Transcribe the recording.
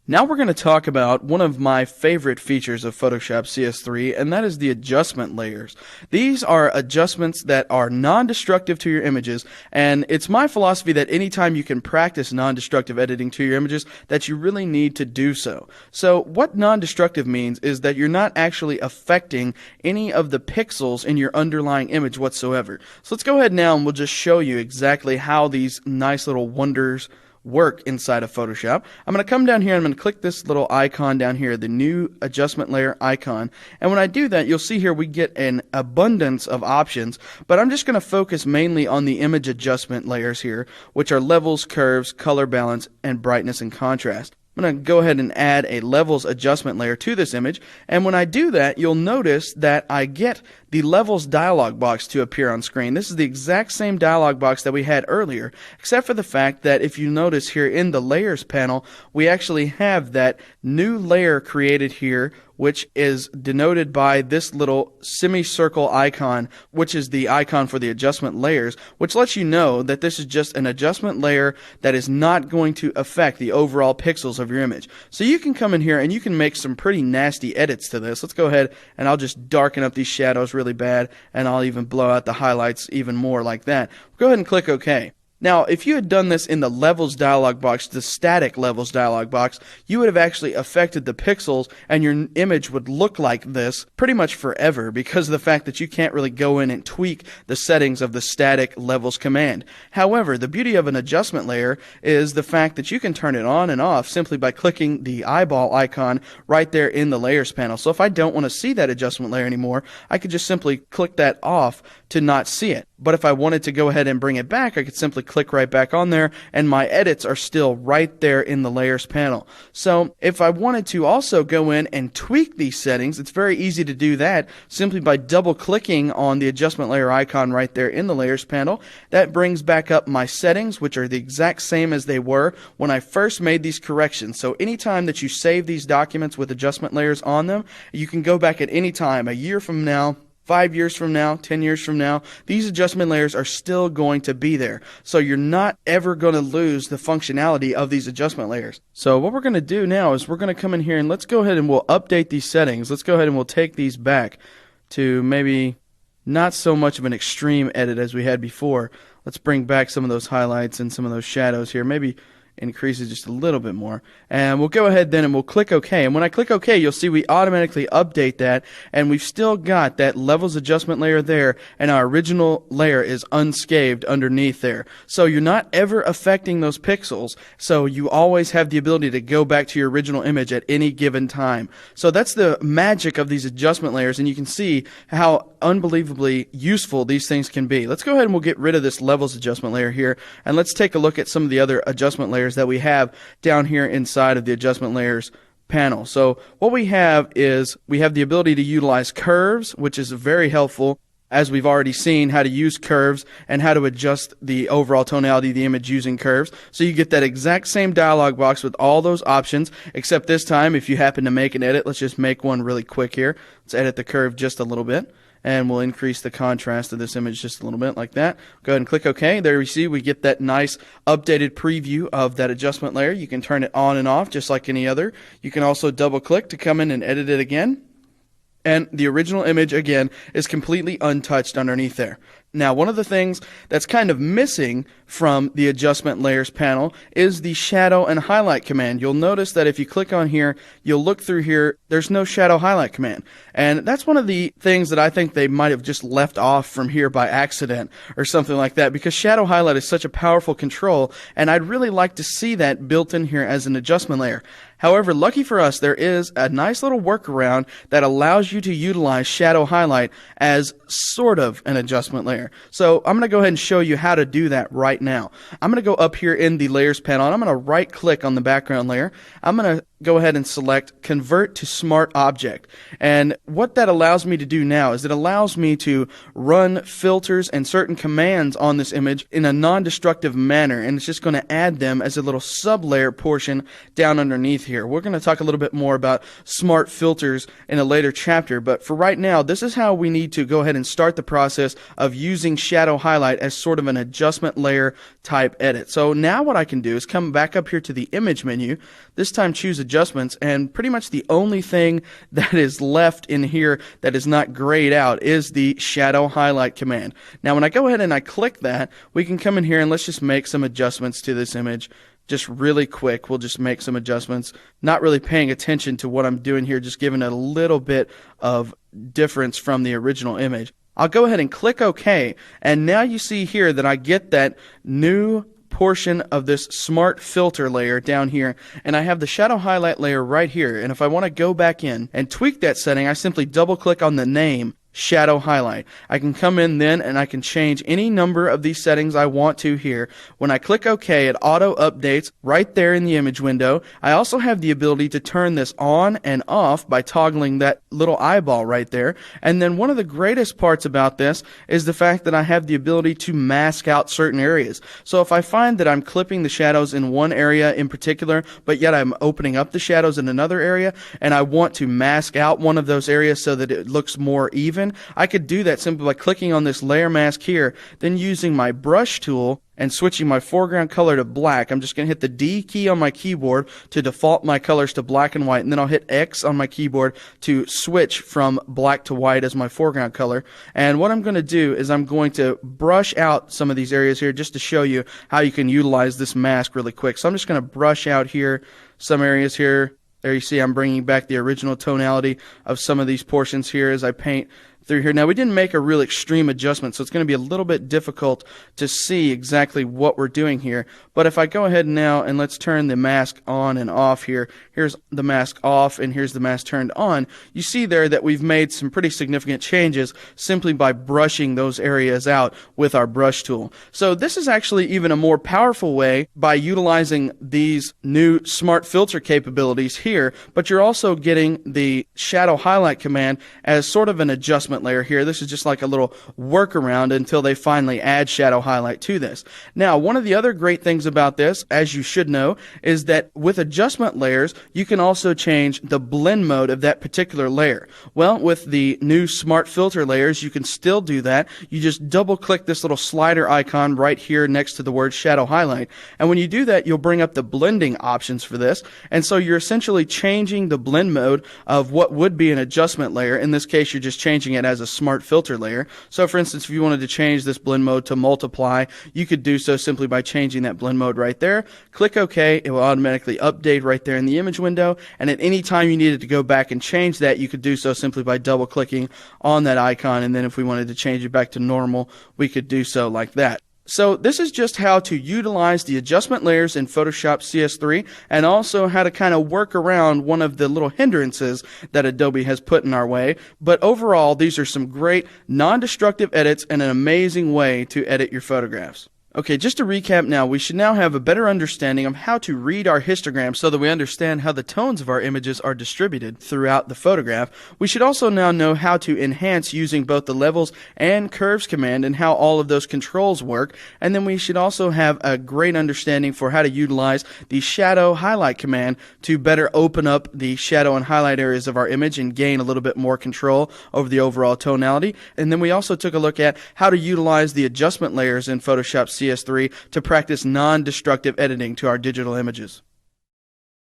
Now we're going to talk about one of my favorite features of Photoshop CS3, and that is the adjustment layers. These are adjustments that are non-destructive to your images, and it's my philosophy that anytime you can practice non-destructive editing to your images, that you really need to do so. So what non-destructive means is that you're not actually affecting any of the pixels in your underlying image whatsoever. So let's go ahead now and we'll just show you exactly how these nice little wonders work inside of Photoshop. I'm going to come down here and I'm going to click this little icon down here, the new adjustment layer icon. And when I do that, you'll see here we get an abundance of options, but I'm just going to focus mainly on the image adjustment layers here, which are levels, curves, color balance, and brightness and contrast. I'm going to go ahead and add a levels adjustment layer to this image, and when I do that, you'll notice that I get the levels dialog box to appear on screen. This is the exact same dialog box that we had earlier, except for the fact that if you notice here in the layers panel, we actually have that new layer created here, which is denoted by this little semicircle icon, which is the icon for the adjustment layers, which lets you know that this is just an adjustment layer that is not going to affect the overall pixels of your image. So you can come in here and you can make some pretty nasty edits to this. Let's go ahead and I'll just darken up these shadows really bad, and I'll even blow out the highlights even more like that. Go ahead and click OK. Now, if you had done this in the levels dialog box, the static levels dialog box, you would have actually affected the pixels and your image would look like this pretty much forever because of the fact that you can't really go in and tweak the settings of the static levels command. However, the beauty of an adjustment layer is the fact that you can turn it on and off simply by clicking the eyeball icon right there in the layers panel. So if I don't want to see that adjustment layer anymore, I could just simply click that off to not see it. But if I wanted to go ahead and bring it back, I could simply click right back on there, and my edits are still right there in the layers panel. So if I wanted to also go in and tweak these settings, it's very easy to do that simply by double clicking on the adjustment layer icon right there in the layers panel. That brings back up my settings, which are the exact same as they were when I first made these corrections. So anytime that you save these documents with adjustment layers on them, you can go back at any time, a year from now, 5 years from now, 10 years from now, these adjustment layers are still going to be there. So you're not ever going to lose the functionality of these adjustment layers. So what we're going to do now is we're going to come in here and let's go ahead and we'll update these settings. Let's go ahead and we'll take these back to maybe not so much of an extreme edit as we had before. Let's bring back some of those highlights and some of those shadows here. Maybe increase it just a little bit more, and we'll go ahead then and we'll click OK. And when I click OK, you'll see we automatically update that, and we've still got that levels adjustment layer there, and our original layer is unscathed underneath there. So you're not ever affecting those pixels, so you always have the ability to go back to your original image at any given time. So that's the magic of these adjustment layers, and you can see how unbelievably useful these things can be. Let's go ahead and we'll get rid of this levels adjustment layer here, and let's take a look at some of the other adjustment layers that we have down here inside of the adjustment layers panel. So what we have is we have the ability to utilize curves, which is very helpful, as we've already seen how to use curves and how to adjust the overall tonality of the image using curves. So you get that exact same dialog box with all those options, except this time if you happen to make an edit, let's just make one really quick here. Let's edit the curve just a little bit, and we'll increase the contrast of this image just a little bit like that. Go ahead and click OK. There you see we get that nice updated preview of that adjustment layer. You can turn it on and off just like any other. You can also double click to come in and edit it again. And the original image, again, is completely untouched underneath there. Now, one of the things that's kind of missing from the adjustment layers panel is the shadow and highlight command. You'll notice that if you click on here, you'll look through here, there's no shadow highlight command. And that's one of the things that I think they might have just left off from here by accident or something like that, because shadow highlight is such a powerful control, and I'd really like to see that built in here as an adjustment layer. However, lucky for us, there is a nice little workaround that allows you to utilize shadow highlight as sort of an adjustment layer. So I'm going to go ahead and show you how to do that right now. I'm going to go up here in the layers panel, and I'm going to right click on the background layer. I'm going to go ahead and select Convert to Smart Object. And what that allows me to do now is it allows me to run filters and certain commands on this image in a non-destructive manner, and it's just going to add them as a little sub-layer portion down underneath here. We're going to talk a little bit more about smart filters in a later chapter, but for right now, this is how we need to go ahead and start the process of using shadow highlight as sort of an adjustment layer type edit. So now what I can do is come back up here to the image menu. this time choose adjustments, and pretty much the only thing that is left in here that is not grayed out is the shadow highlight command. Now when I go ahead and I click that, we can come in here and let's just make some adjustments to this image. Just really quick, we'll just make some adjustments, not really paying attention to what I'm doing here, just giving it a little bit of difference from the original image. I'll go ahead and click OK, and now you see here that I get that new portion of this smart filter layer down here, and I have the shadow highlight layer right here. And if I want to go back in and tweak that setting, I simply double click on the name shadow highlight. I can come in then and I can change any number of these settings I want to here. When I click OK, it auto updates right there in the image window. I also have the ability to turn this on and off by toggling that little eyeball right there. And then one of the greatest parts about this is the fact that I have the ability to mask out certain areas. So if I find that I'm clipping the shadows in one area in particular, but yet I'm opening up the shadows in another area, and I want to mask out one of those areas so that it looks more even, I could do that simply by clicking on this layer mask here, then using my brush tool and switching my foreground color to black. I'm just going to hit the D key on my keyboard to default my colors to black and white, and then I'll hit X on my keyboard to switch from black to white as my foreground color. And what I'm going to do is I'm going to brush out some of these areas here just to show you how you can utilize this mask really quick. So I'm just going to brush out here some areas here. There you see I'm bringing back the original tonality of some of these portions here as I paint through here. Now we didn't make a real extreme adjustment, so it's going to be a little bit difficult to see exactly what we're doing here. But if I go ahead now and let's turn the mask on and off here, here's the mask off and here's the mask turned on, you see there that we've made some pretty significant changes simply by brushing those areas out with our brush tool. So this is actually even a more powerful way by utilizing these new smart filter capabilities here, but you're also getting the shadow highlight command as sort of an adjustment layer here. This is just like a little workaround until they finally add shadow highlight to this. Now, one of the other great things about this, as you should know, is that with adjustment layers, you can also change the blend mode of that particular layer. Well, with the new smart filter layers, you can still do that. You just double click this little slider icon right here next to the word shadow highlight. And when you do that, you'll bring up the blending options for this. And so you're essentially changing the blend mode of what would be an adjustment layer. In this case, you're just changing it as a smart filter layer. So for instance, if you wanted to change this blend mode to multiply, you could do so simply by changing that blend mode right there. Click OK. It will automatically update right there in the image window. And at any time you needed to go back and change that, you could do so simply by double clicking on that icon. And then if we wanted to change it back to normal, we could do so like that. So this is just how to utilize the adjustment layers in Photoshop CS3 and also how to kind of work around one of the little hindrances that Adobe has put in our way. But overall, these are some great non-destructive edits and an amazing way to edit your photographs. Okay, just to recap now, we should now have a better understanding of how to read our histogram so that we understand how the tones of our images are distributed throughout the photograph. We should also now know how to enhance using both the levels and curves command and how all of those controls work. And then we should also have a great understanding for how to utilize the shadow highlight command to better open up the shadow and highlight areas of our image and gain a little bit more control over the overall tonality. And then we also took a look at how to utilize the adjustment layers in Photoshop CS3 to practice non-destructive editing to our digital images.